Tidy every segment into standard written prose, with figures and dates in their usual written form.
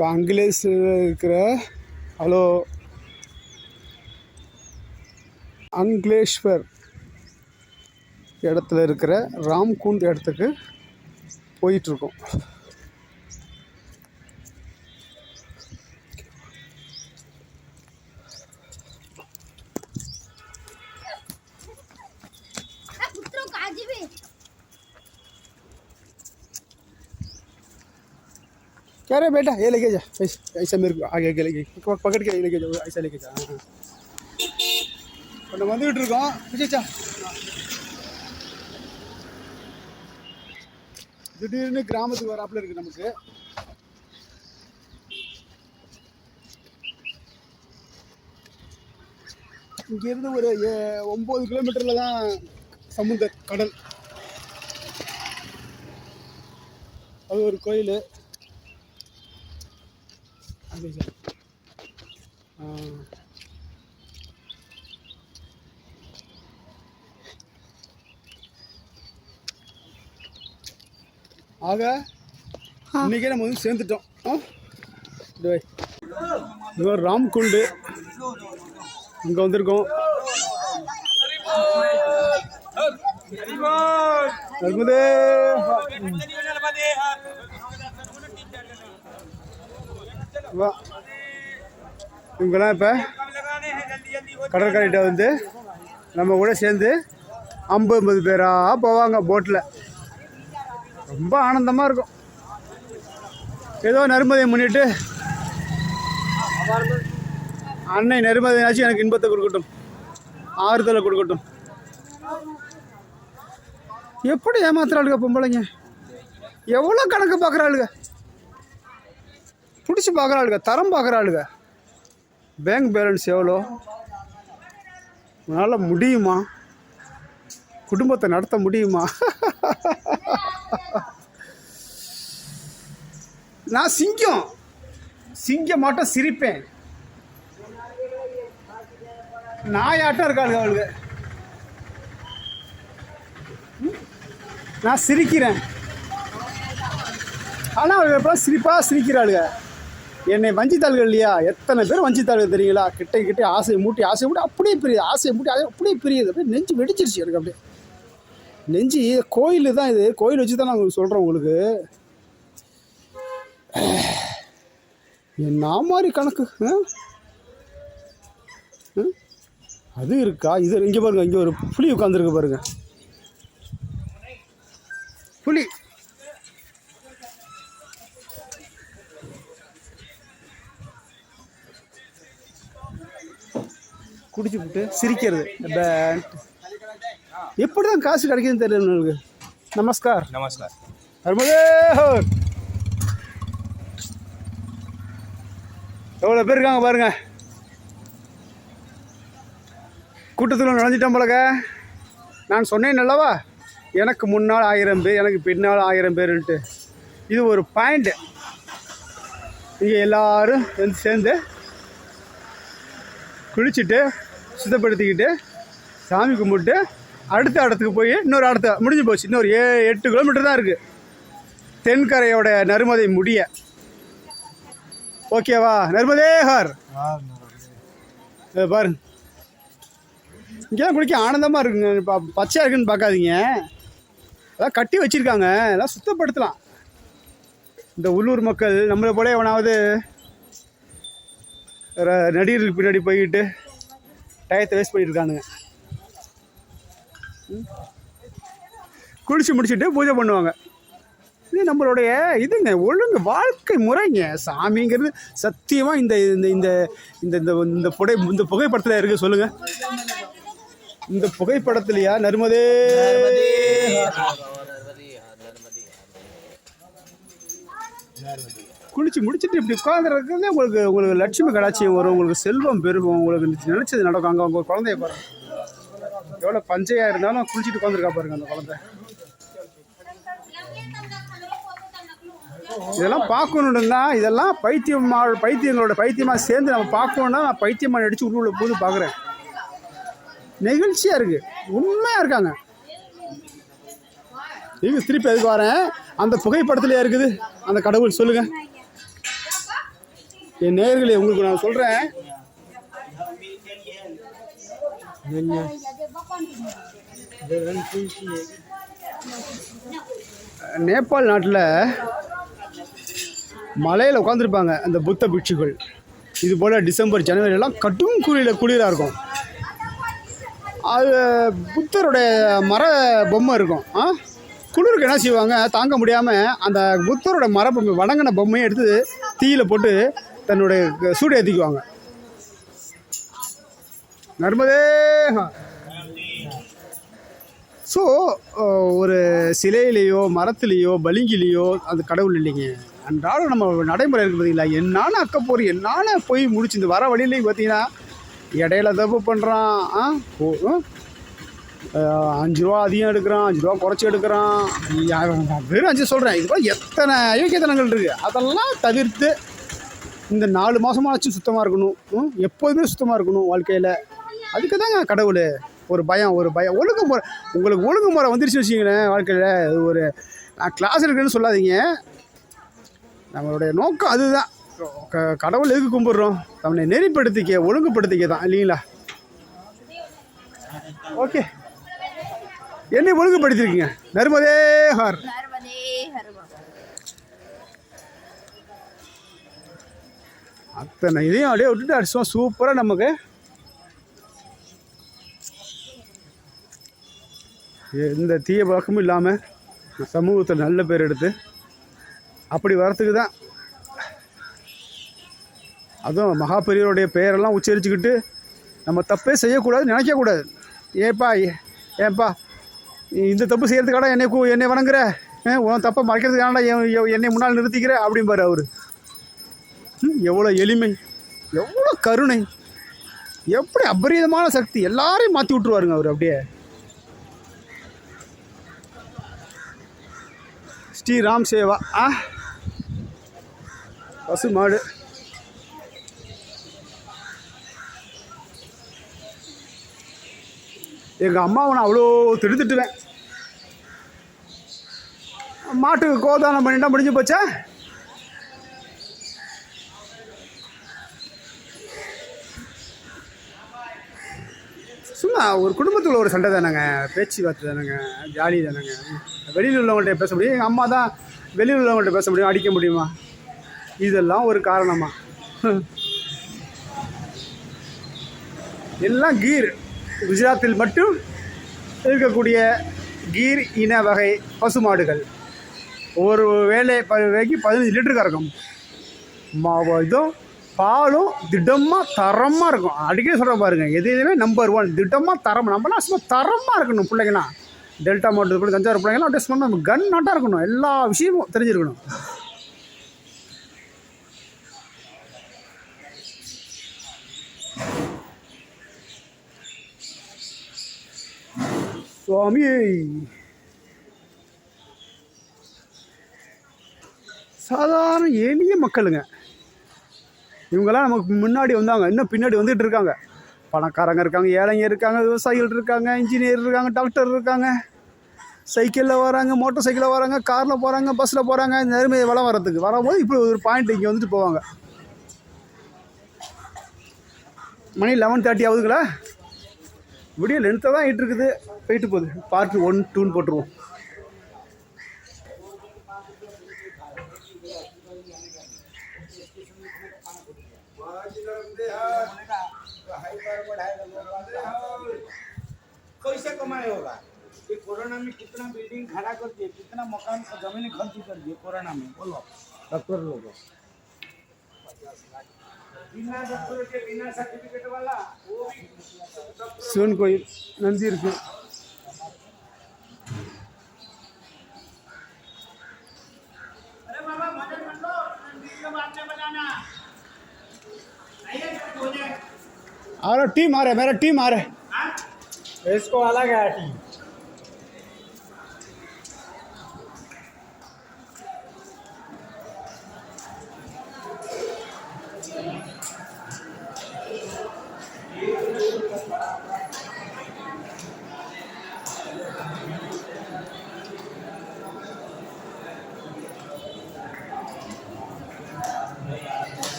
இப்போ இருக்கிற அங்கலேஷ்வர் இடத்துல இருக்கிற ராம்குண்ட் இடத்துக்கு போயிட்டுருக்கோம். क्या रे बेटा, ये लेके जा, ऐसा मेरे को आगे आगे लेके पकड़ के लेके जाओ, ऐसा लेके जा. நம்ம வந்துகிட்டு இருக்கோம். பிடிச்சா திடீர்னு கிராமத்துக்கு வராப்புல இருக்கு நமக்கு. இங்கேருந்து ஒரு 9 கிலோமீட்டரில் தான் சமுத்திர கடல். அது ஒரு கோயில். ஆக இன்னைக்கே நம்ம வந்து சேர்ந்துட்டோம். ராம்குண்டு இங்கே வந்திருக்கோம். இவங்கெல்லாம் இப்போ கடற்கரைகிட்ட வந்து நம்ம கூட சேர்ந்து 50 பேராக போவாங்க போட்டில். ரொம்ப ஆனந்தமாக இருக்கும். ஏதோ நர்மதையை முன்னிட்டு அன்னை நர்மதையாச்சும் எனக்கு இன்பத்தை கொடுக்கட்டும், ஆறுதலை கொடுக்கட்டும். எப்படி ஏமாத்துறாளுங்க பொம்பளைங்க, எவ்வளோ கணக்கு பார்க்குறாளுங்க, பிடிச்சி பார்க்குறாளுங்க, தரம் பார்க்குறாளுங்க. பேங்க் பேலன்ஸ் எவ்வளோ, உன்னால் முடியுமா, குடும்பத்தை நடத்த முடியுமா? நான் சிங்கமாட்டம் சிரிப்பேன். நாயாட்டம் இருக்காளுங்க அவளுக்கு. நான் சிரிக்கிறேன், ஆனால் அவள் எப்போ சிரிக்கிறாளுங்க. என்னை வஞ்சித்தாள்கள் இல்லையா, எத்தனை பேர் வஞ்சித்தாள்கள் தெரியுங்களா? கிட்டே ஆசையை மூட்டி அப்படியே பிரியுது, ஆசையை மூட்டி அப்படியே பிரியுது. அப்படியே நெஞ்சு வெடிச்சிருச்சு எனக்கு. அப்படியே நெஞ்சு கோயில் தான், இது கோயில் வச்சு தான் நான் உங்களுக்கு சொல்கிறேன். உங்களுக்கு என்ன மாதிரி கணக்கு அது இருக்கா? இது இங்கே பாருங்க, இங்கே ஒரு புலி உட்காந்துருக்கு பாருங்க. புலி குடிச்சு விட்டு சிரிக்கிறது. எப்படி தான் காசு கிடைக்குதுன்னு தெரியல உங்களுக்கு. நமஸ்கார். எவ்வளோ பேர் இருக்காங்க பாருங்க. கூட்டத்தில் நுழைஞ்சிட்டோம் போலங்க. நான் சொன்னேன் அல்லவா, எனக்கு முன்னால் 1000 பேர், எனக்கு பின்னால் 1000 பேருன்ட்டு. இது ஒரு பாயிண்ட்டு. இங்கே எல்லோரும் வந்து சேர்ந்து குளிச்சுட்டு சுத்தப்படுத்திக்கிட்டு சாமி கும்பிட்டு அடுத்த இடத்துக்கு போய் அடுத்த முடிஞ்சு போச்சு. இன்னொரு 8 கிலோமீட்டர் தான் இருக்குது தென்கரையோட நர்மதை முடிய. ஓகேவா? நர்மதேஹர் பாருங்க. இங்கேலாம் குளிக்க ஆனந்தமாக இருக்குங்க. பச்சையாக இருக்குன்னு பார்க்காதீங்க, எல்லாம் கட்டி வச்சுருக்காங்க, எல்லாம் சுத்தப்படுத்தலாம். இந்த உள்ளூர் மக்கள் நம்மளை போல எவனாவது நடிகருக்கு பின்னாடி போய்கிட்டு டயத்தை வேஸ்ட் பண்ணியிருக்கானுங்க. குளிச்சு முடிச்சுட்டு பூஜை பண்ணுவாங்க. இது நம்மளுடைய இதுங்க, ஒழுங்கு வாழ்க்கை முறைங்க. சாமிங்கிறது சத்தியமாக இந்த இந்த இந்த இந்த புகைப்படத்தில் இருக்குது. சொல்லுங்கள், இந்த புகைப்படத்துலையா நர்மதே குளிச்சு முடிச்சுட்டு இப்படி உட்காந்துருக்கிறதே உங்களுக்கு லட்சுமி கடாட்சியம் வரும், உங்களுக்கு செல்வம் பெருகும், உங்களுக்கு நினைச்சது நடக்கும். அங்கே உங்கள் குழந்தைய பாருங்க, எவ்வளோ பஞ்சையாக இருந்தாலும் குளிச்சுட்டு உட்காந்துருக்கா பாருங்க அந்த குழந்தை. இதெல்லாம் பார்க்கணுன்னா, இதெல்லாம் பைத்தியங்களோட பைத்தியமாக சேர்ந்து நம்ம பார்க்கணுன்னா, நான் பைத்தியமாக நடிச்சு உள்ள போது பார்க்குறேன். நெகிழ்ச்சியாக இருக்குது, உண்மையாக இருக்காங்க. இது திருப்பி எதுக்கு வரேன், அந்த புகைப்படத்துலேயே இருக்குது அந்த கடவுள். சொல்லுங்கள், என் நேயர்களே, உங்களுக்கு நான் சொல்கிறேன், நேபாள் நாட்டில் மலையில் உட்காந்துருப்பாங்க அந்த புத்த பிட்சுகள். இது போல் டிசம்பர் ஜனவரி எல்லாம் கடும் குளிராக இருக்கும். அது புத்தருடைய மர பொம்மை இருக்கும். குளிருக்கு என்ன செய்வாங்க, தாங்க முடியாமல் அந்த புத்தரோட மர பொம்மை வணங்கின பொம்மையை எடுத்து தீயில் போட்டு தன்னுடைய சூடு ஏற்றிக்குவாங்க. நர்மதே. ஸோ ஒரு சிலையிலேயோ மரத்துலேயோ பளிங்கிலேயோ அந்த கடவுள் இல்லைங்க. அன்றாடம் நம்ம நடைமுறை இருக்குது பார்த்தீங்களா, என்னான அக்கப்போர் என்னான போய் முடிச்சு இந்த வர வழியிலையும் பார்த்தீங்கன்னா இடையில தப்பு பண்ணுறான். 5 ரூபா அதிகம் எடுக்கிறான், 5 ரூபா குறைச்சி எடுக்கிறான். வெறும் 5 சொல்கிறேன். இது போல் எத்தனை அயோக்கியத்தனங்கள் இருக்குது. அதெல்லாம் தவிர்த்து இந்த 4 மாதமாச்சும் சுத்தமாக இருக்கணும். எப்போதுமே சுத்தமாக இருக்கணும் வாழ்க்கையில். அதுக்கு தாங்க கடவுள். ஒரு பயம் ஒழுங்குமுறை. உங்களுக்கு ஒழுங்குமுறை வந்துருச்சு வச்சிங்களேன் வாழ்க்கையில். ஒரு நான் கிளாஸ் இருக்குன்னு சொல்லாதீங்க. நம்மளுடைய நோக்கம் அதுதான். கடவுள் எதுக்கு கும்பிட்றோம்? நம்மளை நெறிப்படுத்திக்க ஒழுங்குபடுத்திக்க தான், இல்லைங்களா? ஓகே, என்னை ஒழுங்குபடுத்திருக்கீங்க. நர்மதே ஹர். அத்தனை இதையும் அப்படியே விட்டுட்டு அடிச்சோம். சூப்பராக நமக்கு எந்த தீய பழக்கமும் இல்லாமல் சமூகத்தில் நல்ல பேர் எடுத்து அப்படி வரத்துக்கு தான். அதுவும் மகா பெரியவருடைய பெயரெல்லாம் உச்சரிச்சுக்கிட்டு நம்ம தப்பே செய்யக்கூடாது, நினைக்கக்கூடாது. ஏப்பா இந்த தப்பு செய்கிறதுக்காக என்னை வணங்குற, உன் தப்பை மறைக்கிறதுக்கான என்னை முன்னால் நிறுத்திக்கிற அப்படிம்பார் அவர். எவ்வளோ எளிமை, எவ்வளோ கருணை, எப்படி அபரீதமான சக்தி. எல்லாரையும் மாற்றி விட்டுருவாருங்க அவர். அப்படியே ஸ்ரீராம் சேவா. பசு மாடு. எங்கள் அம்மாவை நான் அவ்வளோ திட்டுவேன். மாட்டுக்கு கோதானம் பண்ணிட்டா முடிஞ்சு போச்சா? சும்மா ஒரு குடும்பத்தில் ஒரு சண்டை தானேங்க, பேச்சுவார்த்தை தானேங்க, ஜாலி தானேங்க. வெளியில் உள்ளவங்கள்ட்ட பேச முடியும். எங்கள் அம்மா தான் வெளியில் உள்ளவங்கள்ட்ட பேச முடியும், அடிக்க முடியுமா? இதெல்லாம் ஒரு காரணமா? எல்லாம் கீர். குஜராத்தில் மட்டும் இருக்கக்கூடிய கீர் இன வகை பசுமாடுகள் ஒரு வேலைக்கு 15 லிட்டர் கறக்கும். இதுவும் பாலும் திடமாக தரமாக இருக்கும். அடிக்கடி சொல்கிறேன் பாருங்கள், எதுவுமே நம்பர் 1 திடமாக தரம். நம்மளாம் சும்மா தரமாக இருக்கணும். பிள்ளைங்களாம் டெல்டா மாவட்டத்தில் போய் தஞ்சாவூர் பிள்ளைங்களாம் அப்படியே சும்மா நம்ம கன் நாட்டாக இருக்கணும். எல்லா விஷயமும் தெரிஞ்சிருக்கணும். சுவாமி சாதாரண எளிய மக்களுங்க இவங்கெல்லாம் நமக்கு முன்னாடி வந்தாங்க, இன்னும் பின்னாடி வந்துட்டு இருக்காங்க. பணக்காரங்க இருக்காங்க, ஏழைங்க இருக்காங்க, விவசாயிகள் இருக்காங்க, இன்ஜினியர் இருக்காங்க, டாக்டர் இருக்காங்க, சைக்கிளில் வராங்க, மோட்டர் சைக்கிளில் வராங்க, காரில் போகிறாங்க, பஸ்ஸில் போகிறாங்க. இந்த நேர்மையை வளம் வரத்துக்கு வரும்போது இப்படி ஒரு பாயிண்ட் இங்கே வந்துட்டு போவாங்க. மணி 11:30 ஆகுதுங்களா? விடிய லென்த்தாக தான் ஆகிட்டு இருக்குது. போயிட்டு போகுது. பார்ட் 1, 2 போட்டுருவோம். कैसे कमाए होगा? ये कोरोना में कितना बिल्डिंग खड़ा कर दिए, कितना मकान जमीन खर्ची कर दिए कोरोना में, बोलो डॉक्टर लोगों। बिना डॉक्टर के बिना सर्टिफिकेट वाला वो भी சிவன் கோயில் நந்தி இருக்கு. अरे बाबा भजन मत लो, वीडियो बाद में बनाना। आइए हो जाए। और टीम आ रहा है, मेरा टीम आ रहा है. इसको अलग है टीम।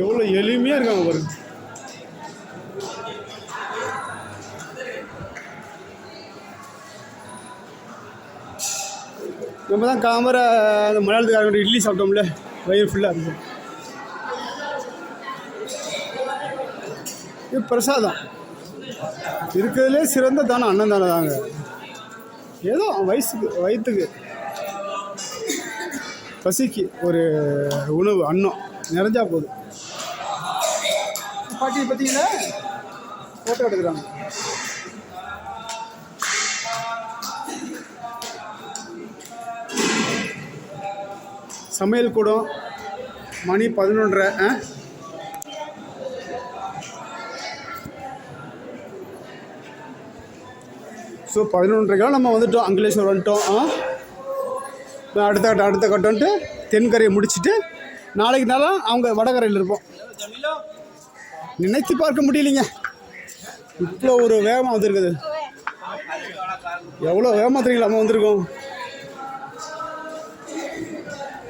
எவ்வளோ எளிமையாக இருக்காங்க பாருங்க. நம்ம தான் காமரை அந்த மலையாளத்துக்காரங்க இட்லி சாப்பிட்டோம்ல, வயிறு ஃபுல்லாக இருக்கும். இது பிரசாதம் இருக்கிறதுலே சிறந்த தானம் அன்னதானம் தாங்க. ஏதோ வயிற்றுக்கு பசிக்கு ஒரு உணவு அன்னம் நிறைஞ்சா போதும். பாட்டி பார்த்தீங்களா ஃபோட்டோ எடுக்கிறாங்க. சமையல் கூடம் மணி 11:30. ஸோ 11:30 நம்ம வந்துட்டோம், அங்கிலேஸ்வர் வந்துட்டோம். அடுத்த கட்டம்ட்டு தென்கரையை முடிச்சுட்டு நாளைக்கு நாளாக அவங்க வடகரையில் இருப்போம். நினைத்து பார்க்க முடியலைங்க, இவ்வளோ ஒரு வேகமாக வந்துருக்குது. எவ்வளோ வேகமாக தெரியுங்களா நம்ம வந்திருக்கோம்.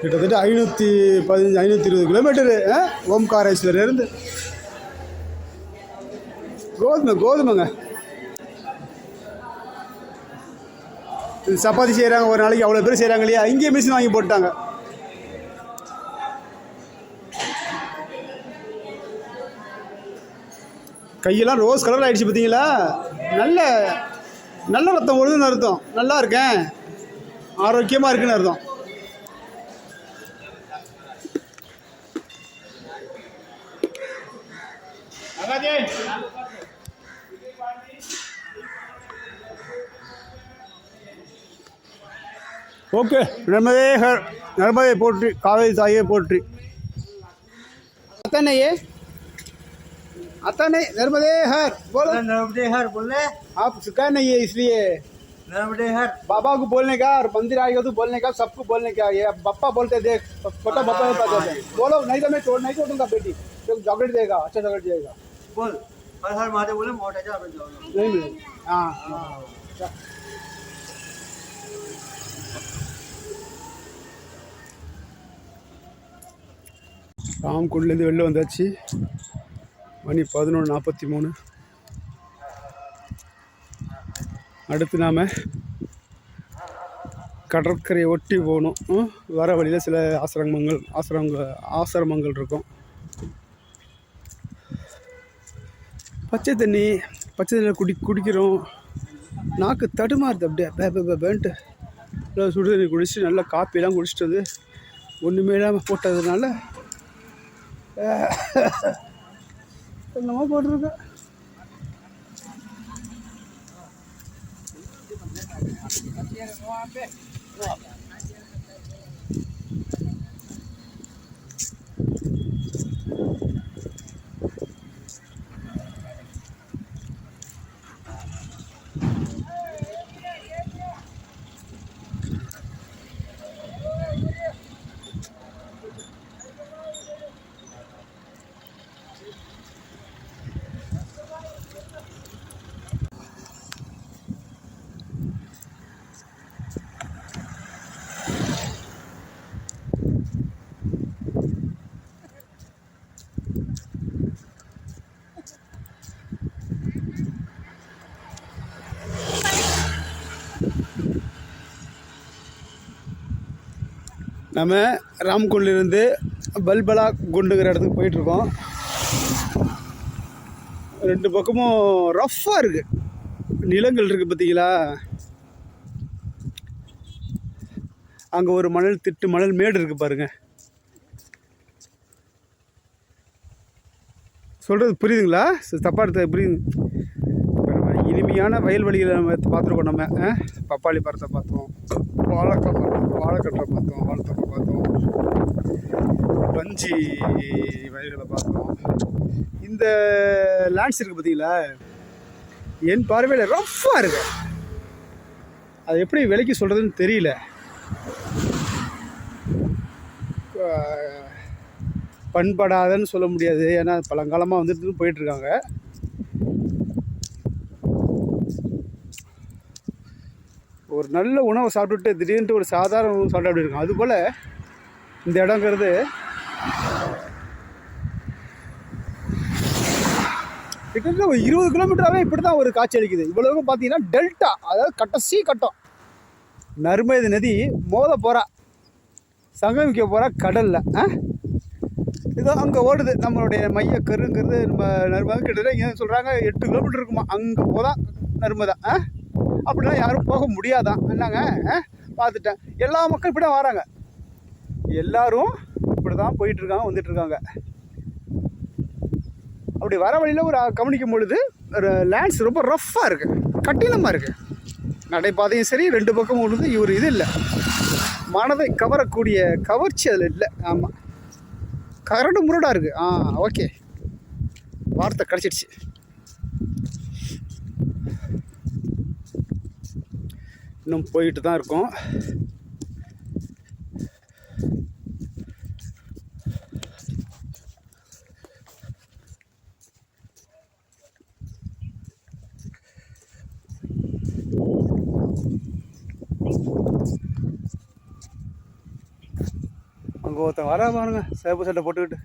கிட்டத்தட்ட 520 கிலோமீட்டரு ஓம்காரேஸ்வரிலிருந்து. கோதுமைங்க சப்பாத்தி செய்கிறாங்க ஒரு நாளைக்கு, அவ்வளோ பேர் செய்கிறாங்க இல்லையா. இங்கேயே மிஷின் வாங்கி போட்டாங்க. கையெல்லாம் ரோஸ் கலர் ஆகிடுச்சு பார்த்தீங்களா. நல்ல ரத்தம் ஒழுதுன்னு அர்த்தம். நல்லா இருக்கேன், ஆரோக்கியமாக இருக்குன்னு அர்த்தம். ओके नर्मदे हर नर्मदे पोट्री कावेरी ताये पोट्री आता नहीं नर्मदे हर बोलो। नर्मदे हर बोलने आप सिखा नहीं है इसलिए नर्मदे हर बाबा को बोलने का और मंदिर आएगा तो बोलने का, सबको बोलने का। ये बप्पा बोलते देख, छोटा बप्पा बोलता है बोलो, नहीं तो मैं नहीं छोड़ूंगा बेटी। तो चॉकलेट देगा, अच्छा चॉकलेट देगा। बोल हर हर महादेव बोले मोट है नहीं मिलेगा। हाँ ராம்குண்ட்லேருந்து வெளில வந்தாச்சு. மணி 11:43. அடுத்து நாம் கடற்கரையை ஒட்டி போகணும். வர வழியில் சில ஆசிரமங்கள் இருக்கும். பச்சை தண்ணியில் குடிக்கிறோம். நாக்கு தடுமாறுது அப்படியே பேன்ட்டு. சுடு தண்ணி குடிச்சிட்டு நல்லா காப்பியெல்லாம் குடிச்சிட்டு வந்து ஒன்றுமே இல்லாமல் போட்டதுனால என்னமோ போட்டிருக்கேன். நம்ம ராம்குண்டிலிருந்து பல்பலா குண்டுங்கிற இடத்துக்கு போயிட்டுருக்கோம். ரெண்டு பக்கமும் ரஃப்பாக இருக்குது, நிலங்கள் இருக்குது பார்த்தீங்களா. அங்கே ஒரு மணல் மேடு இருக்குது பாருங்கள். சொல்கிறது புரியுதுங்களா? தப்பாக எடுத்து புரியுது. இனிமையான வயல்வெளிகளை நம்ம பார்த்துருக்கோம். நம்ம பப்பாளி மரத்தை பார்த்தோம், வாழைக்கட்டை பார்த்தோம், வாழைத்தோட்டை பார்த்தோம், பஞ்சி வயல்களை பார்த்தோம். இந்த லேண்ட்ஸ் இருக்குது பார்த்தீங்களா, என் பார்வையில் ரஃப்பாக இருக்கு. அது எப்படி விலைக்கு சொல்கிறதுன்னு தெரியல. பண்படாதன்னு சொல்ல முடியாது, ஏன்னா பழங்காலமாக வந்துட்டு போயிட்டுருக்காங்க. ஒரு நல்ல உணவை சாப்பிட்டுட்டு திடீர்னு ஒரு சாதாரண உணவு சாப்பிட்டு அப்படி இருக்கும். அதுபோல் இந்த இடங்கிறது கிட்டத்தட்ட ஒரு 20 கிலோமீட்டராகவே இப்படி தான் ஒரு காட்சி அளிக்குது. இவ்வளவு பார்த்தீங்கன்னா டெல்டா, அதாவது கடைசி கட்டம். நர்மதை நதி மோத போகிறா, சங்கமிக்க போகிறா கடலில். இதோ அங்கே ஓடுது நம்மளுடைய மைய கருங்கிறது. நம்ம நர்மதா கிட்டத்தட்ட இங்கே சொல்கிறாங்க 8 கிலோமீட்டர் இருக்குமா, அங்கே போதான் நர்மதா. அப்படிலாம் யாரும் போக முடியாதான் என்னங்க. பார்த்துட்டேன், எல்லா மக்களும் இப்படி தான் வராங்க, எல்லாரும் இப்படி தான் போயிட்டுருக்காங்க வந்துட்டுருக்காங்க. அப்படி வர வழியில் ஒரு கவனிக்கும் பொழுது ஒரு லேண்ட்ஸ் ரொம்ப ரஃப்பாக இருக்குது, கட்டினமாக இருக்குது. நடைபாதையும் சரி, 2 பக்கமும் உள்ளது. இவர் இது இல்லை, மனதை கவரக்கூடிய கவர்ச்சி அதில் இல்லை. ஆமாம், கரடு முரடாக இருக்குது. ஓகே, வார்த்தை கிடச்சிடுச்சு. இன்னும் போயிட்டு தான் இருக்கோம். அங்கே ஒருத்தன் வர பாருங்க, சேப்பு சட்டை போட்டுக்கிட்டு.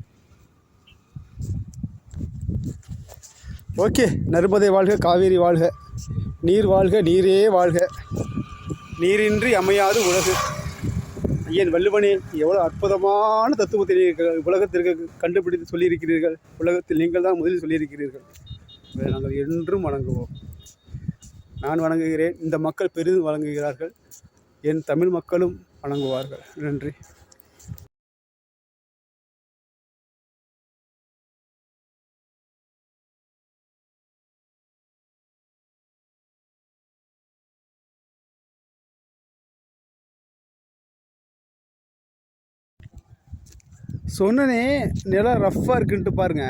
ஓகே, நர்மதை வாழ்க, காவேரி வாழ்க, நீர் வாழ்க, நீரே வாழ்க, நீரின்றி அமையாது உலகு. ஐயன் வள்ளுவனே, எவ்வளோ அற்புதமான தத்துவத்தை உலகத்திற்கு கண்டுபிடித்து சொல்லியிருக்கிறீர்கள். உலகத்தில் நீங்கள் தான் முதலில் சொல்லியிருக்கிறீர்கள். நாங்கள் என்றும் வணங்குவோம். நான் வணங்குகிறேன், இந்த மக்கள் பெரிதும் வணங்குகிறார்கள், என் தமிழ் மக்களும் வணங்குவார்கள். நன்றி. சொன்னனே நிலம் ரஃப்பாக இருக்குன்ட்டு பாருங்க.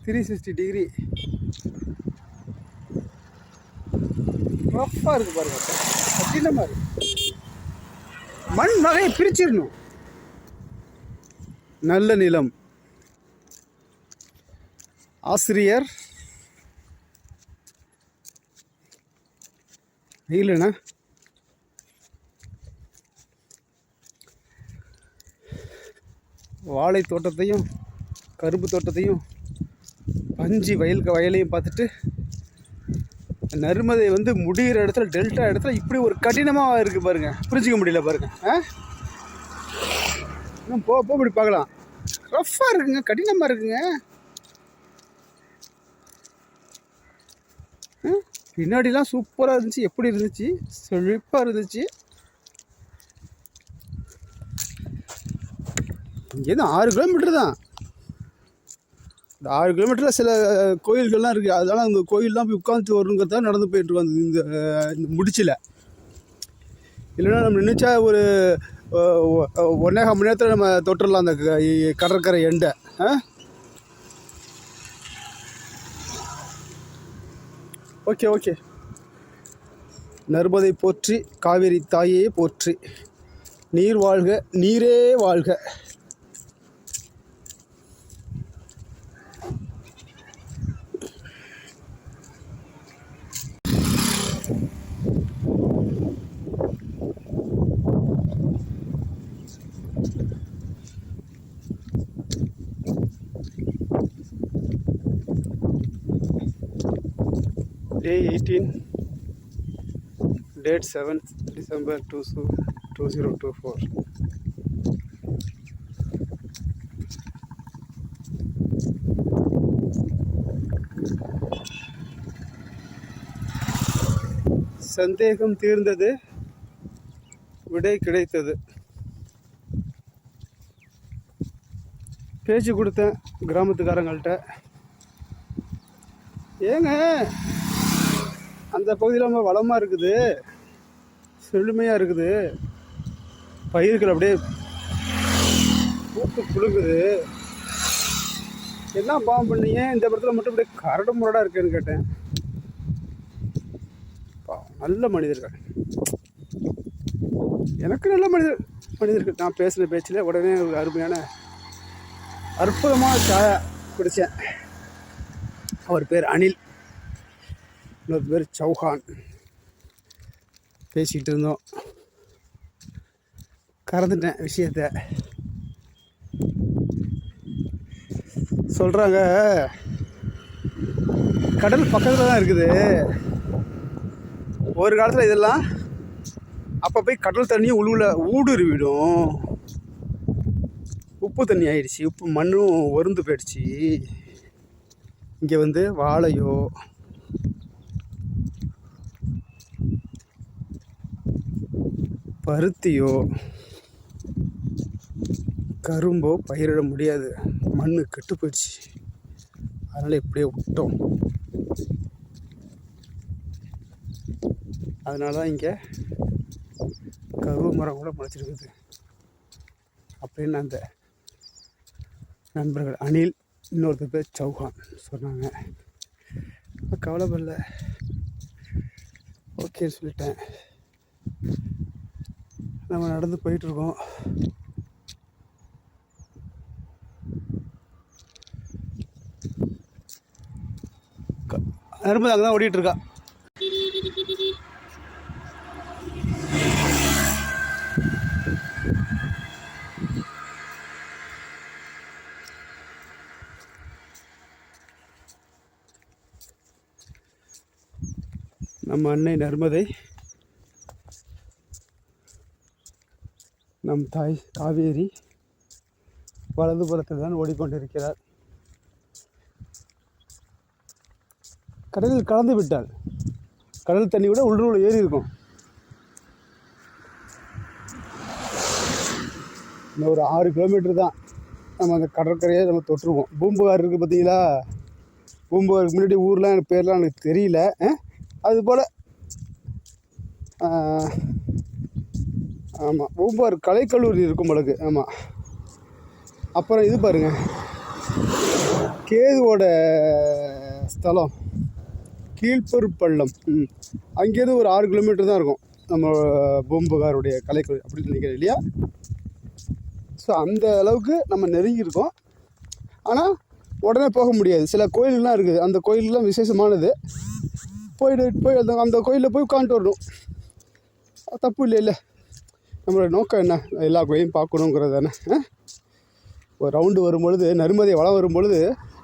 360 டிகிரி ரஃப்பாக இருக்குது பாருங்க, கடினமாக இருக்கு. மண் வகையை பிரிச்சிடணும். நல்ல நிலம். ஆசிரியர் இல்லைண்ணா, வாழை தோட்டத்தையும் கரும்பு தோட்டத்தையும் பஞ்சு வயலையும் பார்த்துட்டு, நர்மதை முடிகிற இடத்துல, டெல்டா இடத்துல இப்படி ஒரு கடினமாக இருக்குது பாருங்க, புரிஞ்சிக்க முடியல பாருங்க. இன்னும் போக இப்படி பார்க்கலாம், ரஃப்பாக இருக்குங்க, கடினமாக இருக்குங்க. பின்னாடிலாம் சூப்பராக இருந்துச்சு, எப்படி இருந்துச்சு, செழிப்பாக இருந்துச்சு. இங்கேருந்து 6 கிலோமீட்டர் தான். இந்த 6 கிலோமீட்டரில் சில கோயில்கள்லாம் இருக்குது. அதனால் அந்த கோயிலெலாம் போய் உட்காந்துட்டு வரணுங்கிறதா நடந்து போயிட்டுருக்கோம் இந்த முடிச்சில். இல்லைன்னா நம்ம நினச்சா ஒரு 1.5 மணி நேரத்தில் நம்ம தொட்டுடலாம் அந்த கடற்கரை எண்டை. ஓகே. நர்மதை போற்றி, காவேரி தாயே போற்றி, நீர் வாழ்க, நீரே வாழ்க. Day 18, date 7th December 2024. சந்தேகம் தீர்ந்தது, விடை கிடைத்தது. பேச்சு கொடுத்தேன் கிராமத்துக்காரங்கள்ட்ட, ஏங்க அந்த பகுதியில் ரொம்ப வளமாக இருக்குது, செழுமையாக இருக்குது, பயிர்கள் அப்படியே பூத்து குலுங்குது, என்ன பாவம் பண்ணீங்க இந்த இடத்துல மட்டும் அப்படியே கரடு முரடாக இருக்குன்னு கேட்டேன். நல்ல மனிதர்கள், எனக்கு நல்ல மனிதர்கள். நான் பேசின பேச்சில் உடனே ஒரு அருமையான அற்புதமான சாயா குடித்தேன். அவர் பேர் அனில், இன்னொரு பேர் சௌஹான். பேசிக்கிட்டு இருந்தோம், கறந்துட்டேன் விஷயத்த. சொல்கிறாங்க கடல் பக்கத்தில் தான் இருக்குது. ஒரு காலத்தில் இதெல்லாம் அப்போ போய் கடல் தண்ணியும் ஊடுருவிடும். உப்பு தண்ணி ஆயிடுச்சு, உப்பு மண்ணும் ஒருந்து போயிடுச்சு. இங்கே வந்து வாழையோ பருத்தியோ கரும்போ பயிரிட முடியாது, மண் கெட்டு போயிடுச்சு. அதனால் இப்படியே விட்டோம். அதனால தான் இங்கே கருவ மரம் கூட முளைச்சிருக்குது அப்படின்னு அந்த நண்பர்கள் அனில், இன்னொருத்தர் பேர் சௌஹான் சொன்னாங்க. கவலைப்படல, ஓகேன்னு சொல்லிட்டேன். நம்ம நடந்து போயிட்டுருக்கோம். நர்மதா அங்கே தான் ஓடிட்டுருக்கா. நம்ம அன்னை நர்மதை, நம் தாய் காவேரி வலதுபுறத்தில் தான் ஓடிக்கொண்டிருக்கிறார். கடலில் கலந்து விட்டால் கடல் தண்ணி விட உள்ளூரில் ஏறி இருக்கும். இன்னும் ஒரு 6 கிலோமீட்டர் தான் நம்ம அந்த கடற்கரையை நம்ம தொட்டுருவோம். பூம்புகார் இருக்குது பார்த்தீங்களா? பூம்புகாருக்கு முன்னாடி ஊர்லாம் எனக்கு பேர்லாம் எனக்கு தெரியல. அதுபோல் ஆமாம், பூம்புகார் கலைக்கல்லூரி இருக்கும் பொழுது. ஆமாம். அப்புறம் இது பாருங்கள், கேதுவோட ஸ்தலம் கீழ்பொருட்பள்ளம். அங்கேருந்து ஒரு 6 கிலோமீட்டர் தான் இருக்கும் நம்ம பூம்புகாருடைய கலைக்கல்லூரி அப்படின்னு நினைக்கிறேன் இல்லையா? ஸோ அந்த அளவுக்கு நம்ம நெருங்கியிருக்கோம். ஆனால் உடனே போக முடியாது. சில கோயிலெலாம் இருக்குது, அந்த கோயிலெலாம் விசேஷமானது. போய் அந்த கோயிலில் போய் உட்காந்துட்டு வரணும். தப்பு இல்லை. நம்மளோட நோக்கம் என்ன? எல்லா கோயிலையும் பார்க்கணுங்கிறது தானே. ஒரு ரவுண்டு வரும்பொழுது, நர்மதை வளம் வரும்பொழுது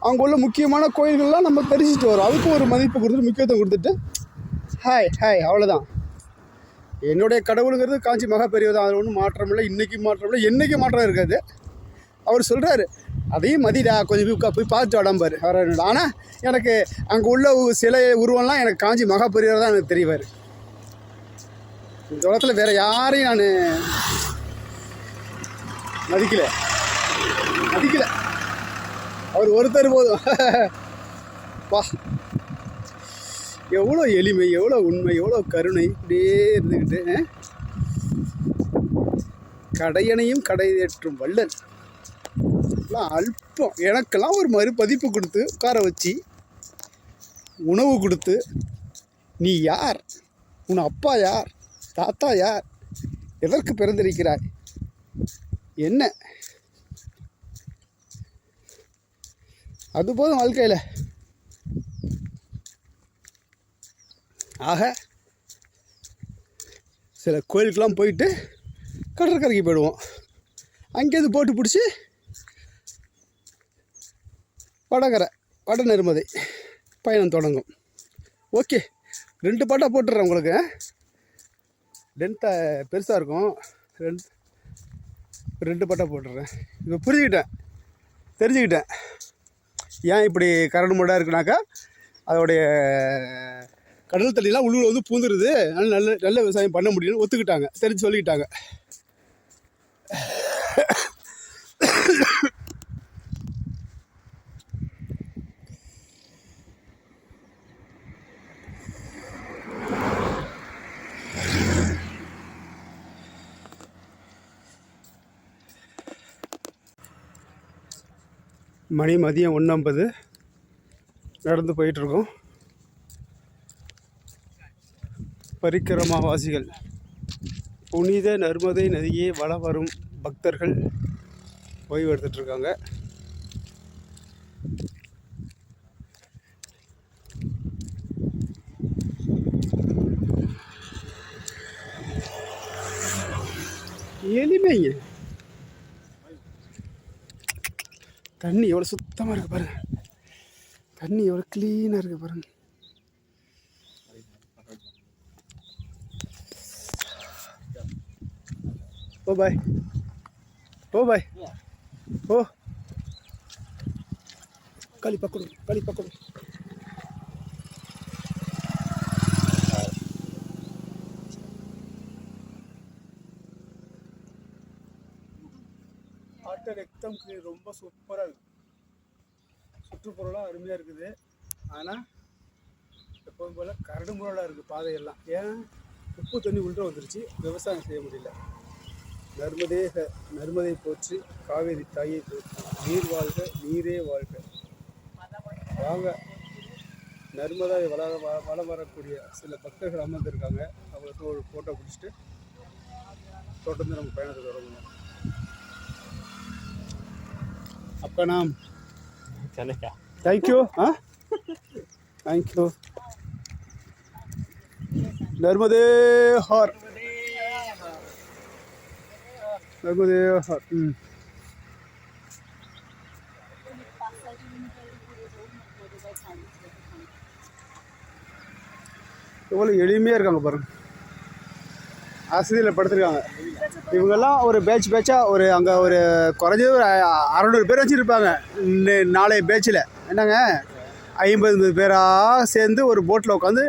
அங்கே உள்ள முக்கியமான கோயில்கள்லாம் நம்ம தரிசிச்சுட்டு வரோம். அதுக்கும் ஒரு மதிப்பு கொடுத்துட்டு, முக்கியத்துவம் கொடுத்துட்டு ஹாய் அவ்வளோதான். என்னுடைய கடவுளுங்கிறது காஞ்சி மகா பெரியவர் தான். அதில் ஒன்றும் மாற்றம் இல்லை. இன்றைக்கி மாற்றம் இல்லை, என்றைக்கும் மாற்றம் இருக்காது. அவர் சொல்கிறாரு, அதையும் மதிடா, கொஞ்சம் போய் பார்த்துட்டு வாடாம்பார் அவர். ஆனால் எனக்கு அங்கே உள்ள சிலை உருவம்லாம் எனக்கு காஞ்சி மகா பெரியவர் தான் எனக்கு தெரியவார். இந்த உலகத்தில் வேறு யாரையும் நான் மதிக்கலை. அவர் ஒருத்தர் போதும். வா, எவ்வளோ எளிமை, எவ்வளோ உண்மை, எவ்வளோ கருணை. இப்படியே இருந்துக்கிட்டு கடையனையும் கடையேற்றும் வள்ளல். அல்பம் எனக்கெல்லாம் ஒரு மறுபதிப்பு கொடுத்து உட்கார வச்சு உணவு கொடுத்து, நீ யார், உன் அப்பா யார், தாத்தா யார், எதற்கு பிறந்திருக்கிறாய், என்ன, அதுபோதும் வாழ்க்கையில். ஆக சில கோயிலுக்கெலாம் போயிட்டு கடற்கரைக்கு போயிடுவோம். அங்கேருந்து போட்டு பிடிச்சி வட நர்மதை பயணம் தொடங்கும். ஓகே, 2 பாட்டாக போட்டுடுறேன் உங்களுக்கு. லென்த்தை பெருசாக இருக்கும், 2 பாட்டாக போட்டுடுறேன். இப்போ தெரிஞ்சுக்கிட்டேன் ஏன் இப்படி கரடு முரடாக இருக்குனாக்கா, அதோடைய கடல் தண்ணிலாம் உள்ளூரில் வந்து பூந்துருது. அதனால் நல்ல விவசாயம் பண்ண முடியும்னு ஒத்துக்கிட்டாங்க, தெரிஞ்சு சொல்லிக்கிட்டாங்க. மணி மதியம் 1:50 நடந்து போயிட்டுருக்கோம். பரிக்கிரமாவாசிகள், புனித நர்மதை நதியே வலம் வரும் பக்தர்கள் ஓய்வு எடுத்துட்ருக்காங்க. எளிமைங்க, தண்ணி எவ்வளோ சுத்தமாக இருக்குது பாருங்கள், தண்ணி எவ்வளோ க்ளீனாக இருக்குது பாருங்கள். ओ भाई, ओ भाई, ओ काली पकड़ो, काली पकड़ो. வாட்டர் எக்தம் கிளீன், ரொம்ப சூப்பராக இருக்குது. சுற்றுப்புறம்லாம் அருமையாக இருக்குது. ஆனால் எப்போதும் போல் கரடு முரடாக இருக்குது பாதையெல்லாம். ஏன் உப்பு தண்ணி உள்ள வந்துருச்சு, விவசாயம் செய்ய முடியல. நர்மதை போற்றி, காவேரி தாயை போற்றி, நீர் வாழ்க நீரே வாழ்க. வாங்க, நர்மதை வளம் வரக்கூடிய சில பக்தர்கள் அமர்ந்திருக்காங்க. அவங்களுக்கு ஒரு ஃபோட்டோ பிடிச்சிட்டு தொடர்ந்து நம்ம பயணத்தை தொடங்கணும். அப்போ நாம் தேங்க்யூ. தேங்க்யூ. नर्मदे हर, नर्मदे हर. எவ்வளோ எளிமையாக இருக்காங்க பாருங்க, ஆசிரியரில் படுத்துருக்காங்க. இவங்கெல்லாம் ஒரு பேட்சாக ஒரு அங்கே ஒரு குறைஞ்சது ஒரு 600 பேர் வச்சுருப்பாங்க நாளைய பேட்சில். என்னங்க 50 பேராக சேர்ந்து ஒரு போட்டில் உட்காந்து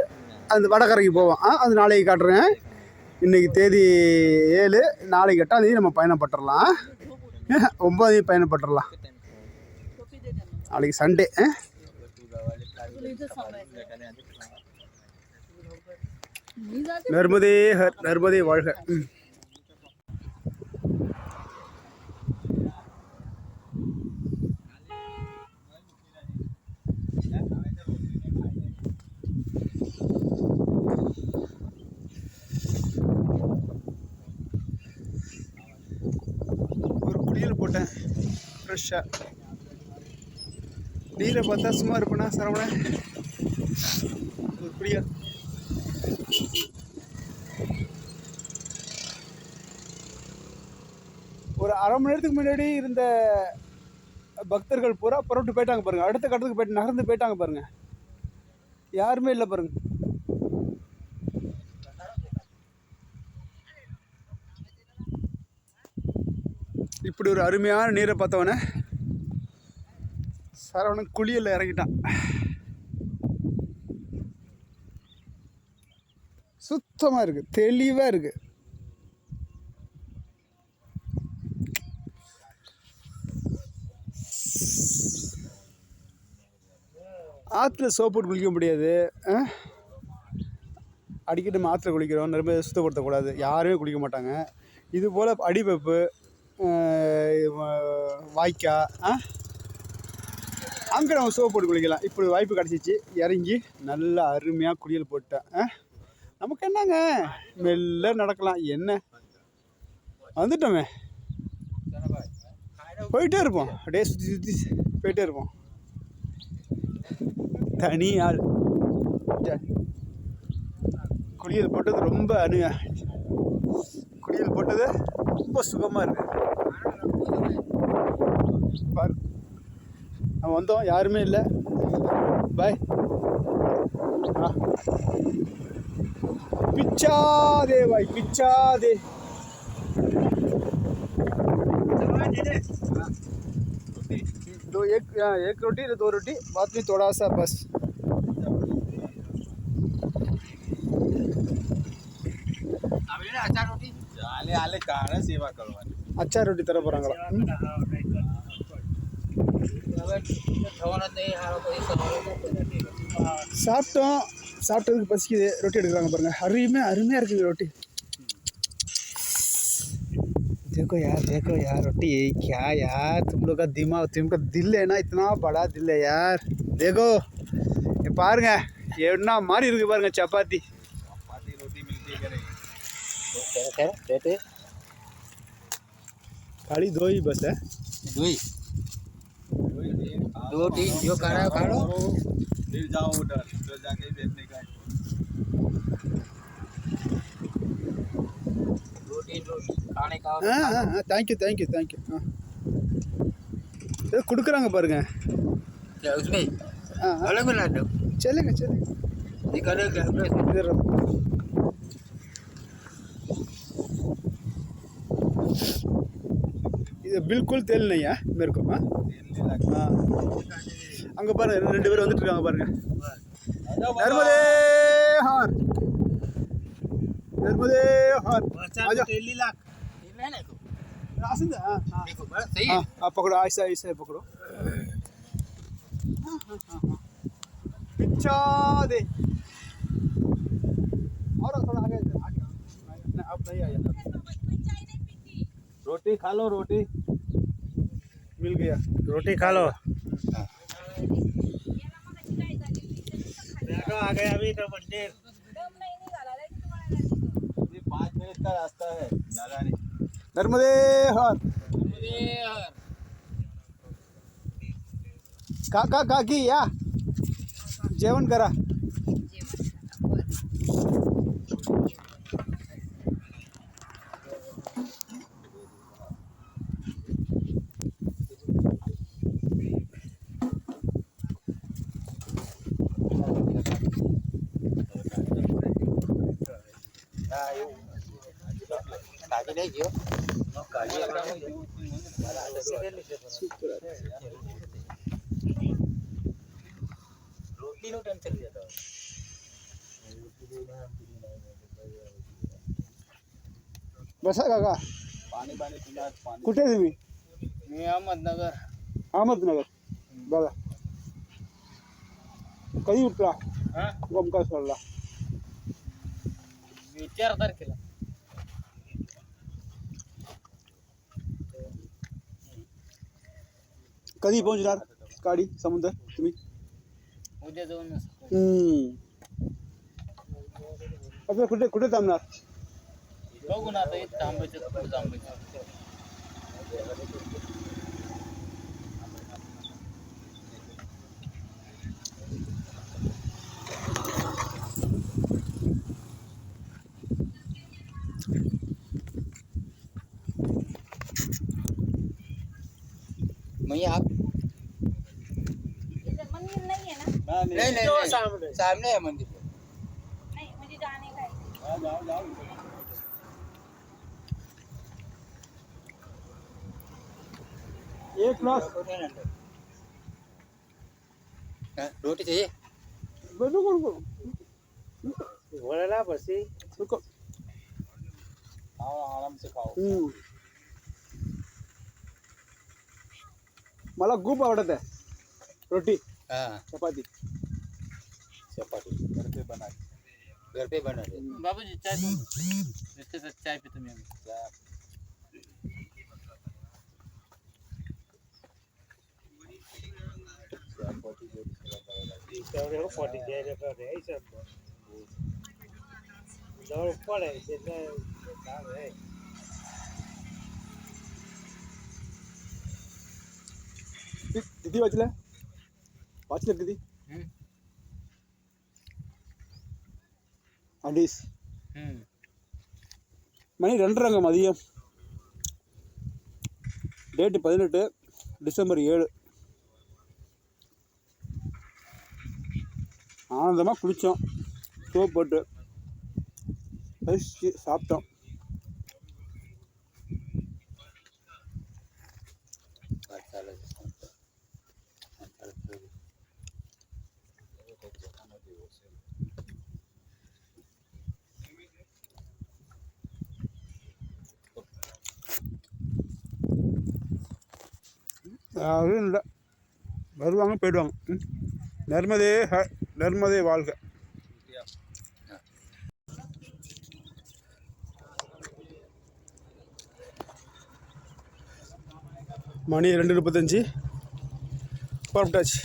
அந்த வடகரைக்கு போவோம். அது நாளைக்கு காட்டுறேன். இன்றைக்கி தேதி 7, நாளைக்கு 8ஆம் தேதி நம்ம பயணப்பட்டுடலாம். 9ஆம் தேதி பயணப்பட்டுடலாம். நாளைக்கு சண்டே. நர்மதே ஹர், நர்மதே வாழ்க. ஒரு குளியல் போட்டேன் ஃப்ரெஷ்ஷாக. நீரை பார்த்தா சும்மா இருப்பேனா சரவண. ஒரு குளியல். ஒரு அரை மணி நேரத்துக்கு முன்னாடி இருந்த பக்தர்கள் பூரா புறப்பட்டு போயிட்டாங்க பாருங்கள். அடுத்த கட்டத்துக்கு போயிட்டு நகர்ந்து போயிட்டாங்க பாருங்கள். யாருமே இல்லை பாருங்கள். இப்படி ஒரு அருமையான நீரை பார்த்தவொடனே சரவணன் குளியலில் இறங்கிட்டான். சுத்தமாக இருக்குது, தெளிவாக இருக்குது. ஆற்றுல சோப்பு போட்டு குளிக்க முடியாது. அடிக்கடி நம்ம ஆற்றுல குளிக்கிறோம், நிறைய சுத்தப்படுத்தக்கூடாது. யாருமே குளிக்க மாட்டாங்க. இது போல் அடிப்பப்பு, வாய்க்கா, அங்கே நம்ம சோப்பு போட்டு குளிக்கலாம். இப்படி வாய்ப்பு கிடச்சிச்சு. இறங்கி நல்லா அருமையாக குளியல் போட்டேன். நமக்கு என்னங்க, மெல்ல நடக்கலாம். என்ன வந்துட்டோமே, போயிட்டே இருப்போம். அப்படியே சுற்றி சுற்றி போயிட்டே இருப்போம். தனி ஆள். குளியல் போட்டது ரொம்ப குளியல் போட்டது ரொம்ப சுகமாக இருக்குது. பாரு, நம்ம வந்தோம், யாருமே இல்லை. பாய். पिच्छा दे भाई, पिच्छा दे. दो एक रोटी, 2 रोटी, बाद में थोड़ा सा बस. अच्छा रोटी तरह போறாங்களா? சாப்பிட்டோம், சாப்பிட்டதுக்கு பசிக்குது. ரொட்டி எடுக்கிறாங்க பாருங்க. அருமையாக இருக்குது ரொட்டி. देखो यार रोटी क्या यार, तुम लोग का दिमाग, तुमका दिल है ना, इतना बड़ा दिल है यार. देखो ये பாருங்க, என்ன மாதிரி இருக்கு பாருங்க. சப்பாத்தி रोटी मिलती है खाली 2 ही बस है. 2 रोटी जो खा लो, फिर जाओ उधर तो जाके बैठने का. रोटी खाने का. हाँ, थैंक यू. ஏதோ கொடுக்குறாங்க பாருங்க. क्या उसमें हाँ हाँ अलग बना दो चलेगा चलेगा. निकालो क्या इधर रखो. இது பில்குல் तेल नहीं है मेरे को. हाँ हाँ அங்கே பாருங்க 2 பேர் வந்துட்டு இருக்காங்க பாருங்க. नर्मदे हार नर्मदे हार आजा. 1 लाख आसिंदा. हाँ हाँ देखो बस सही हाँ है आप पकड़ो ऐसा ऐसा पकड़ो. पिच्चा दे और थोड़ा आगे आगे. नहीं अब नहीं आया. रोटी खा लो रोटी मिल गया. रोटी खा लो बैठो आ गए अभी तो मंदिर 5 मिनट का रास्ता है ज़्यादा नहीं नर्मदे हार काका काकी या जेवण करा. काजी नहीं जियो रोटी नो टेंशन लेता बसा काका. पाणी पाणी पिला पाणी कुठे आहे तुम्ही? मी अहमदनगर अहमदनगर. बघा कधी उठला हां गोमका सोडला. 4 तारखेला कधी पोहोचणार गाडी समुद्र तुम्ही? उद्या जाऊन आपल्या कुठे कुठे थांबणार? बघू ना आता इथं थांबायचं कुठं थांबायचं मैं आप मंदिर नहीं है ना? नहीं नहीं सामने है मंदिर नहीं मुझे जाने का है. जाओ जाओ एक ग्लास रोटी चाहिए रुको रुको बोला बस रुको. खाओ आराम से खाओ मला खूप आवडत आहे रोटी हाँ चपाती. चपाती घर पे बना घर पे बना दे बाबूजी चाय इसके साथ चाय पीते मैं फोटी दे रे पर ऐसा जवळ पडे त्याला काम आहे किती वाजल्या? किती? அடீஸ் மணி 2:30 மதியம். Date 18 December 7. ஆனந்தமாக குளித்தோம். சோப் போட்டு பறிச்சு சாப்பிட்டோம். யாரும் இல்லை, வருவாங்க போயிடுவாங்க. நர்மதே வாழ்க. மணி 2:35 புறப்பட்டாச்சு.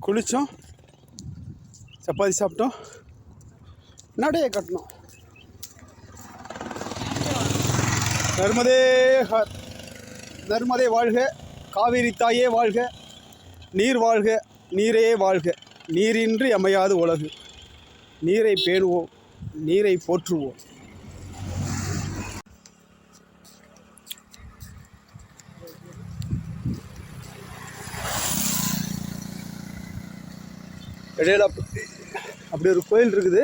குளித்தோம், சப்பாத்தி சாப்பிட்டோம், நடைய கட்டினோம். நர்மதே ஹர், நர்மதே வாழ்க, காவிரி தாயே வாழ்க, நீர் வாழ்க, நீரே வாழ்க, நீரின்றி அமையாது உலகு, நீரை பேணுவோம், நீரை போற்றுவோம். இடையில அப்படி ஒரு கோயில் இருக்குது.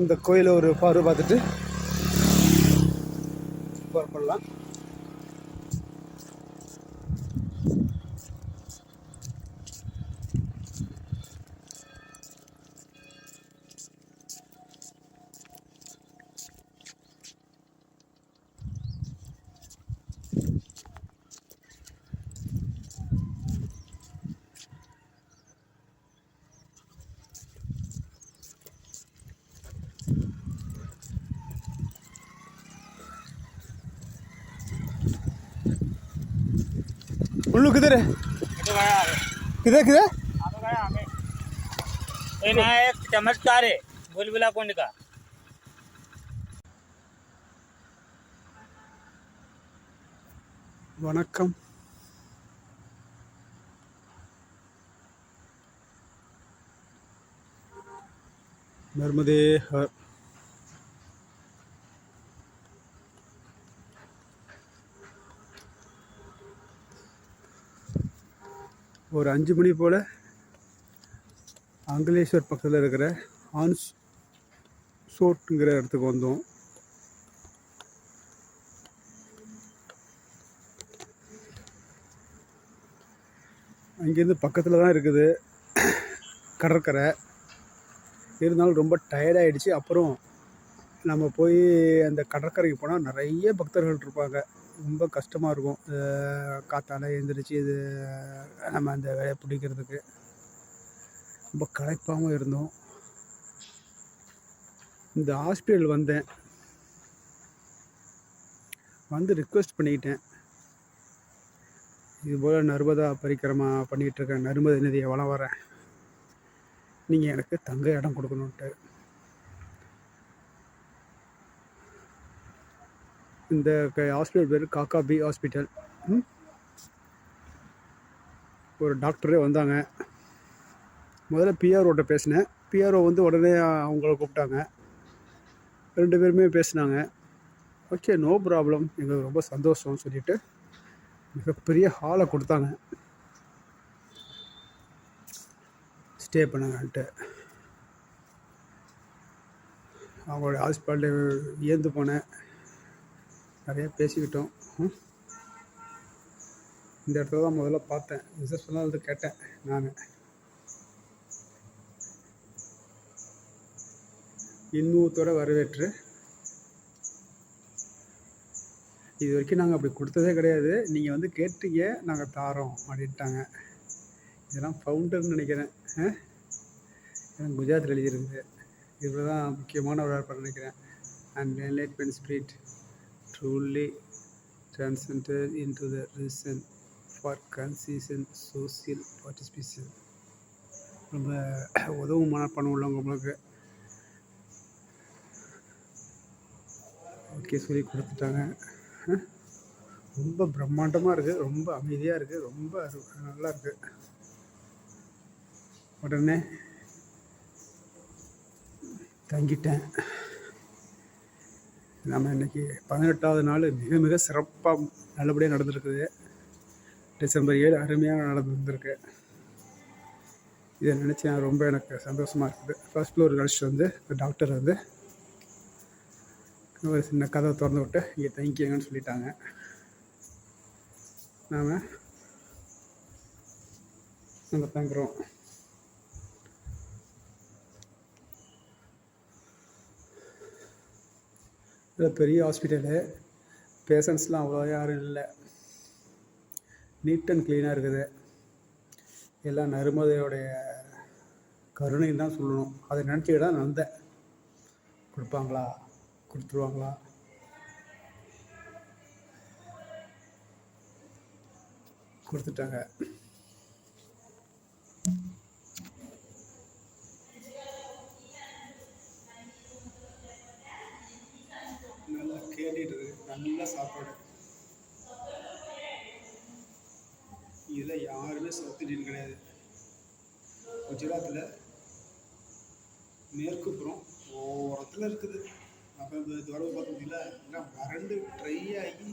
இந்த கோயிலை ஒரு பார்வை பார்த்துட்டு புறப்படலாம். उल्लू किधर है? किधर किधर? एक चमत्कार है बुलबुला कुंड का. वणक्कम. नर्मदे हर. ஒரு 5 மணி போல் அங்கலேஸ்வர் பக்கத்தில் இருக்கிற ஆன்ஸ் சோட்டுங்கிற இடத்துக்கு வந்தோம். அங்கேருந்து பக்கத்தில் தான் இருக்குது கடற்கரை. இருந்தாலும் ரொம்ப டயர்டாகிடுச்சு. அப்புறம் நம்ம போய் அந்த கடற்கரைக்கு போனால் நிறைய பக்தர்கள் இருப்பாங்க. ரொம்ப கஷ்டமாக இருக்கும் காற்றால எழுந்திரிச்சு இது நம்ம அந்த வேலையை பிடிக்கிறதுக்கு. ரொம்ப களைப்பாகவும் இருந்தோம். இந்த ஹாஸ்பிட்டல் வந்தேன், வந்து ரிக்வெஸ்ட் பண்ணிக்கிட்டேன், இதுபோல் நர்மதா பரிக்கிரமா பண்ணிகிட்ருக்கேன், நர்மதை நதியை வளம் வரேன், நீங்கள் எனக்கு தங்க இடம் கொடுக்கணுன்ட்டு. இந்த ஹாஸ்பிட்டல் பேர் காக்காபி ஹாஸ்பிட்டல். ஒரு டாக்டரே வந்தாங்க. முதல்ல பிஆர்ஓட்ட பேசினேன். பிஆர்ஓ வந்து உடனே அவங்கள கூப்பிட்டாங்க. 2 பேருமே பேசினாங்க. ஓகே, நோ ப்ராப்ளம், எங்களுக்கு ரொம்ப சந்தோஷம்னு சொல்லிவிட்டு மிகப்பெரிய ஹாலை கொடுத்தாங்க ஸ்டே பண்ணுங்கன்ட்டு. அவங்களோட ஹாஸ்பிட்டல் ஏந்து போனேன், நிறையா பேசிக்கிட்டோம். இந்த இடத்துல தான் முதல்ல பார்த்தேன். ரிசப்ஷனில் வந்து கேட்டேன் நான். இன்முகத்தோடு வரவேற்று, இது வரைக்கும் நாங்கள் அப்படி கொடுத்ததே கிடையாது, நீங்கள் வந்து கேட்டீங்க நாங்கள் தாரோம் அப்படின்ட்டாங்க. இதெல்லாம் ஃபவுண்டர்னு நினைக்கிறேன். எனக்கு குஜராத்தில் எழுதியிருக்குது. இதில் தான் முக்கியமான ஒரு ஏற்பாடு நினைக்கிறேன். And enlightenment spirit truly transcended into the reason for conscious social participation. ரொம்ப உதவும் மனப்பணம் உள்ளவங்களுக்கு ஓகே சொல்லி கொடுத்துட்டாங்க. ரொம்ப பிரம்மாண்டமாக இருக்குது, ரொம்ப அமைதியாக இருக்குது, ரொம்ப நல்லா இருக்குது. உடனே தங்கிட்டேன். நம்ம இன்றைக்கி 18வது நாள் மிக மிக சிறப்பாக நல்லபடியாக நடந்துருக்குது. டிசம்பர் 7 அருமையாக நடந்துருக்கு. இதை நினச்சி ரொம்ப எனக்கு சந்தோஷமாக இருக்குது. ஃபர்ஸ்ட் ஃப்ளோர் கழிச்சிட்டு வந்து டாக்டர் வந்து ஒரு சின்ன கதவை திறந்து விட்டு இங்கே தங்கிக்கங்கன்னு சொல்லிட்டாங்க. நாம் அங்கே தங்குறோம். இதில் பெரிய ஹாஸ்பிட்டலு, பேஷண்ட்ஸ்லாம் அவ்வளோ யாரும் இல்லை, நீட் அண்ட் க்ளீனாக இருக்குது. எல்லாம் நர்மதையோடைய கருணைன்னு தான் சொல்லணும். அதை நினச்சிக்கிட்டு தான் நான் வந்தேன். கொடுப்பாங்களா, கொடுத்துருவாங்களா, கொடுத்துட்டாங்க. நல்லா கேட்டுட்டு நல்ல சாப்பாடு. இதில் யாருமே சவுத் இந்தியன் கிடையாது. குஜராத்தில் மேற்கு புறம் ஓரத்தில் இருக்குது. அப்போ இந்த தொலைவு பார்த்தீங்களா எல்லாம் வறண்டு ட்ரை ஆகி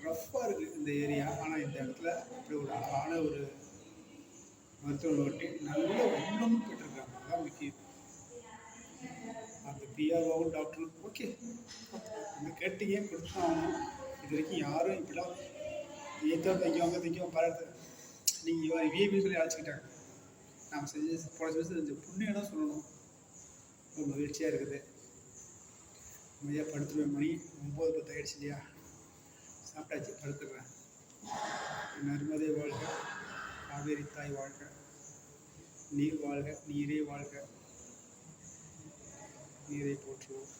ரஃப்பாக இருக்குது இந்த ஏரியா. ஆனால் இந்த இடத்துல இப்படி ஒரு அழகான ஒரு மருத்துவ ஒட்டி நல்ல உள்ளமும் பெற்றிருக்காங்க. அதான் முக்கியம். அந்த பிஆர்ஓவும் டாக்டரும் ஓகே அந்த கேட்டீங்க கொடுத்தாங்க. இது வரைக்கும் யாரும் இப்படிலாம் ஏற்றோ தைக்கும் பலத்தை நீங்கள் விஐபி சொல்லி அழைச்சிக்கிட்டாங்க. நாம் செஞ்சு போன வருஷம் செஞ்ச புண்ணியம் தான் சொல்லணும். ரொம்ப மகிழ்ச்சியாக இருக்குது. மையா படுத்துருவேன். மணி 9:10 ஆயிடுச்சு இல்லையா? சாப்பிட்டாச்சு, படுத்துடுறேன். நர்மதே வாழ்க, காவேரி தாய் வாழ்க, நீர் வாழ்க, நீரே வாழ்க, நீரை போற்றுவோம்.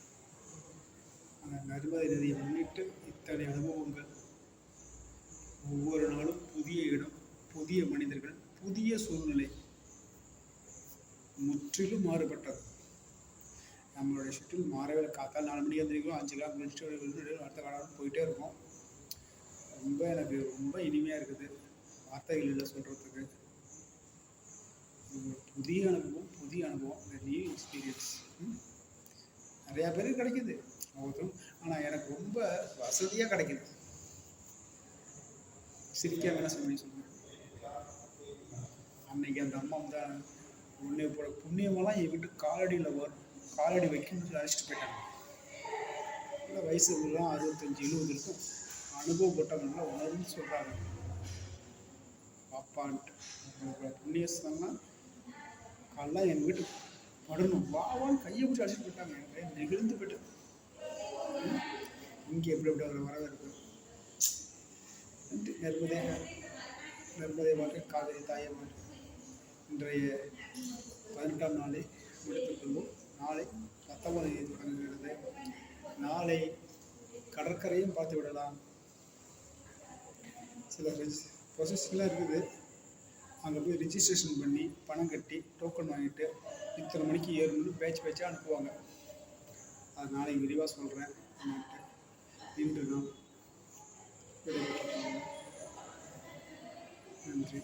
அந்த நர்மதை நதியை முன்னிட்டு இத்தனை அனுபவங்கள். ஒவ்வொரு நாளும் புதிய இடம், புதிய மனிதர்கள், புதிய சூழ்நிலை, முற்றிலும் மாறுபட்டது. நம்மளுடைய ஷெட்யூல் மாறவே காத்தால் 4 மணிக்கு எழுந்திரிக்கிறோம், 5 கிலோ முடிச்சுட்டு அடுத்த காலம் போயிட்டே இருக்கோம். எனக்கு ரொம்ப இனிமையாக இருக்குது. வார்த்தைகள் இல்லை சொல்கிறதுக்கு. புதிய அனுபவம், இந்த நியூ எக்ஸ்பீரியன்ஸ் நிறையா பேருக்கு கிடைக்குது ஒவ்வொருத்தரும். ஆனால் எனக்கு ரொம்ப வசதியாக கிடைக்குது. சிரிக்காம என்ன சொல்லுங்க. அன்னைக்கு அந்த அம்மா தான் உன்னை போட புண்ணியமெல்லாம் என் வீட்டு காலடியில் வரும், காலடி வைக்கணும்னு சொல்லி அழைச்சிட்டு போயிட்டாங்க. இல்லை வயசு எல்லாம் 65-70 இருக்கும். அனுபவப்பட்டவங்களாம் உணர்வுன்னு சொல்கிறாங்க. பாப்பான்ட்டு புண்ணியஸ்தான் காலெலாம் எங்கள் வீட்டுக்கு படணும் வாவான்னு கையை பிடிச்சி அழைச்சிட்டு போயிட்டாங்க. எனக்கு நெகிழ்ந்து போயிட்டு இங்கே எப்படி ஒரு வரவேற்பு. நர்மதே வாழ்க்கை, காவிரி தாயை வாழ்க்கை. இன்றைய 18ஆம் நாளை முடித்துக்கொள்வோம். நாளை 19ஆம் தேதி தொடங்குகிறது. நாளை கடற்கரையும் பார்த்து விடலாம். சில ப்ரொசஸ்லாம் இருக்குது. அங்கே போய் ரிஜிஸ்ட்ரேஷன் பண்ணி பணம் கட்டி டோக்கன் வாங்கிட்டு இத்தனை மணிக்கு ஏறணும்னு பேட்சாக அனுப்புவாங்க. அது நாளைக்கு விரிவாக சொல்கிறேன். இன்று நாம் விடைபெற்றுக் கொள்வோம். நன்றி.